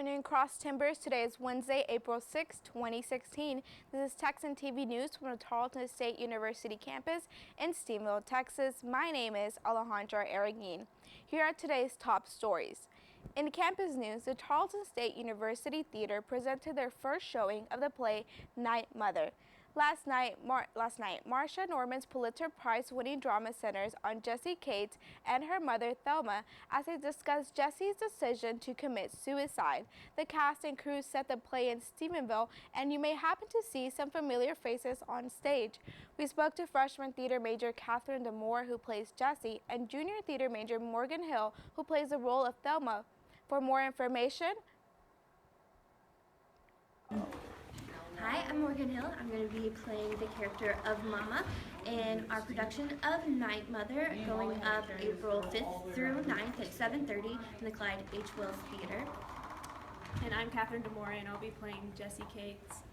afternoon, Cross Timbers. Today is Wednesday, April 6, 2016. This is Texan TV News from the Tarleton State University campus in Stephenville, Texas. My name is Alejandra Arreguin. Here are today's top stories. In campus news, the Tarleton State University Theater presented their first showing of the play Night Mother. Last night, Marsha Norman's Pulitzer Prize-winning drama centers on Jessie Cates and her mother Thelma as they discuss Jessie's decision to commit suicide. The cast and crew set the play in Stephenville, and you may happen to see some familiar faces on stage. We spoke to freshman theater major Catherine DeMoore, who plays Jessie, and junior theater major Morgan Hill, who plays the role of Thelma. For more information, Hi, I'm Morgan Hill. I'm going to be playing the character of Mama in our production of Night Mother, going up April 5th through 9th at 7:30 in the Clyde H. Wills Theater. And I'm Catherine DeMoore, and I'll be playing Jessie Cates.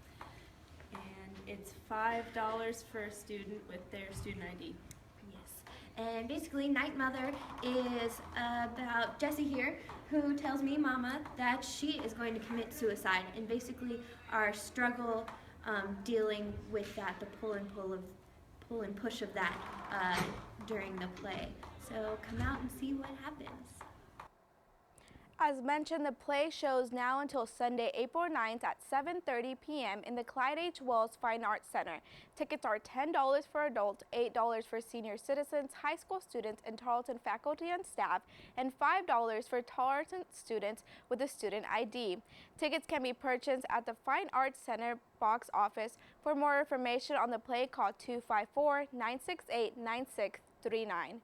And it's $5 for a student with their student ID. Yes. And basically, Night Mother is about Jessie here, who tells me, Mama, that she is going to commit suicide, and basically our struggle dealing with that, the pull and push of that during the play. So come out and see what happens. as mentioned, the play shows now until Sunday, April 9th at 7:30 p.m. in the Clyde H. Wells Fine Arts Center. Tickets are $10 for adults, $8 for senior citizens, high school students, and Tarleton faculty and staff, and $5 for Tarleton students with a student ID. Tickets can be purchased at the Fine Arts Center box office. For more information on the play, call 254-968-9639.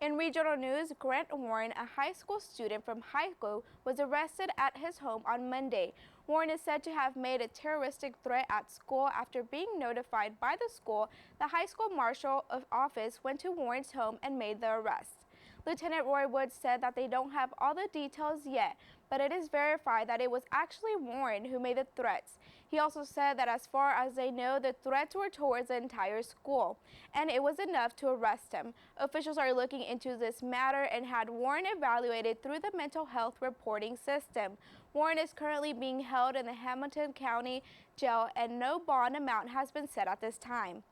In regional news, Grant Warren, a high school student from Haiku, was arrested at his home on Monday. Warren is said to have made a terroristic threat at school after being notified by the school. The high school marshal office went to Warren's home and made the arrest. Lieutenant Roy Woods said that they don't have all the details yet, but it is verified that it was actually Warren who made the threats. He also said that as far as they know, the threats were towards the entire school, and it was enough to arrest him. Officials are looking into this matter and had Warren evaluated through the mental health reporting system. Warren is currently being held in the Hamilton County Jail, and no bond amount has been set at this time.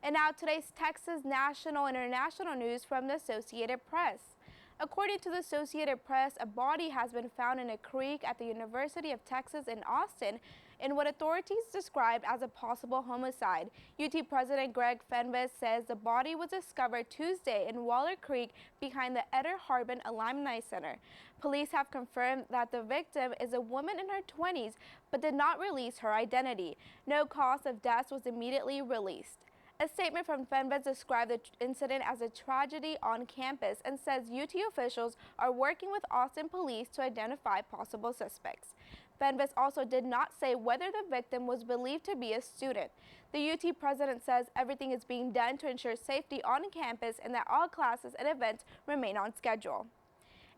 And now today's Texas national and international news from the Associated Press. According to the Associated Press, a body has been found in a creek at the University of Texas in Austin in what authorities described as a possible homicide. UT President Greg Fenves says the body was discovered Tuesday in Waller Creek behind the Eder Harbin Alumni Center. Police have confirmed that the victim is a woman in her 20s but did not release her identity. No cause of death was immediately released. A statement from Fenves described the incident as a tragedy on campus and says UT officials are working with Austin police to identify possible suspects. Fenves also did not say whether the victim was believed to be a student. The UT president says everything is being done to ensure safety on campus and that all classes and events remain on schedule.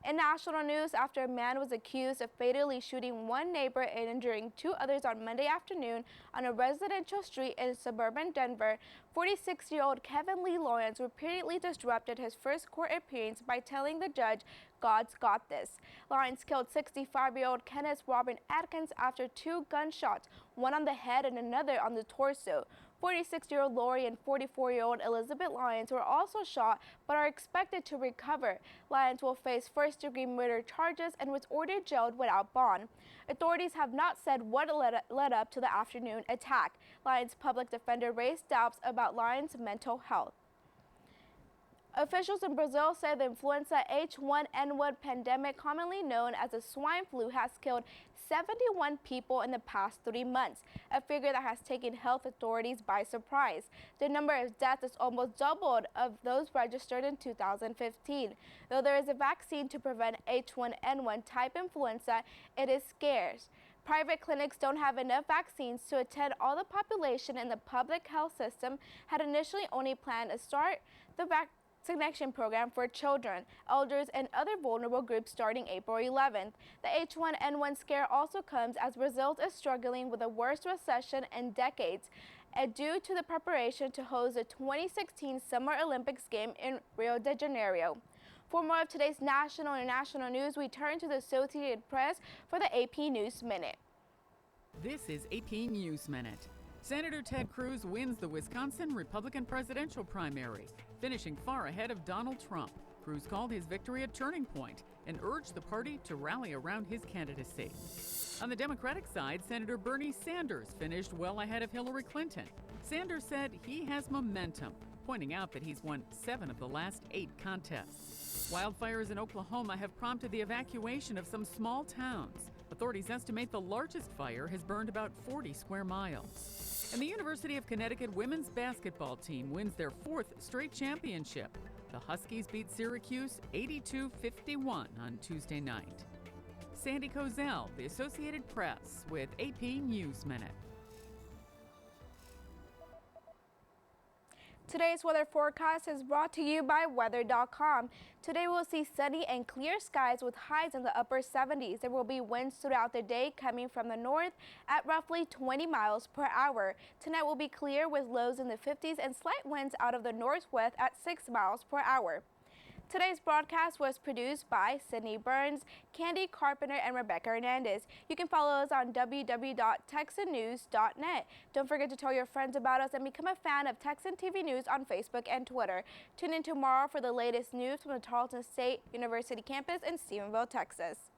In national news, after a man was accused of fatally shooting one neighbor and injuring two others on Monday afternoon on a residential street in suburban Denver, 46-year-old Kevin Lee Lawrence repeatedly disrupted his first court appearance by telling the judge, "God's got this." Lawrence killed 65-year-old Kenneth Robin Atkins after two gunshots, one on the head and another on the torso. 46-year-old Lori and 44-year-old Elizabeth Lyons were also shot but are expected to recover. Lyons will face first-degree murder charges and was ordered jailed without bond. Authorities have not said what led up to the afternoon attack. Lyons' public defender raised doubts about Lyons' mental health. Officials in Brazil say the influenza H1N1 pandemic, commonly known as the swine flu, has killed 71 people in the past 3 months, a figure that has taken health authorities by surprise. The number of deaths is almost doubled of those registered in 2015. Though there is a vaccine to prevent H1N1 type influenza, it is scarce. Private clinics don't have enough vaccines to attend all the population, and the public health system had initially only planned to start the vaccination program for children, elders, and other vulnerable groups starting April 11th. The H1N1 scare also comes as Brazil is struggling with the worst recession in decades, due to the preparation to host the 2016 Summer Olympics game in Rio de Janeiro. For more of today's national and international news, we turn to the Associated Press for the AP News Minute. This is AP News Minute. Senator Ted Cruz wins the Wisconsin Republican presidential primary, finishing far ahead of Donald Trump. Cruz called his victory a turning point and urged the party to rally around his candidacy. On the Democratic side, Senator Bernie Sanders finished well ahead of Hillary Clinton. Sanders said he has momentum, pointing out that he's won 7 of the last 8 contests. Wildfires in Oklahoma have prompted the evacuation of some small towns. Authorities estimate the largest fire has burned about 40 square miles. And the University of Connecticut women's basketball team wins their 4th straight championship. The Huskies beat Syracuse 82-51 on Tuesday night. Sandy Kozel, The Associated Press, with AP News Minute. Today's weather forecast is brought to you by weather.com. Today we'll see sunny and clear skies with highs in the upper 70s. There will be winds throughout the day coming from the north at roughly 20 miles per hour. Tonight will be clear with lows in the 50s and slight winds out of the northwest at 6 miles per hour. Today's broadcast was produced by Sydney Burns, Candy Carpenter, and Rebecca Hernandez. You can follow us on www.texannews.net. Don't forget to tell your friends about us and become a fan of Texan TV News on Facebook and Twitter. Tune in tomorrow for the latest news from the Tarleton State University campus in Stephenville, Texas.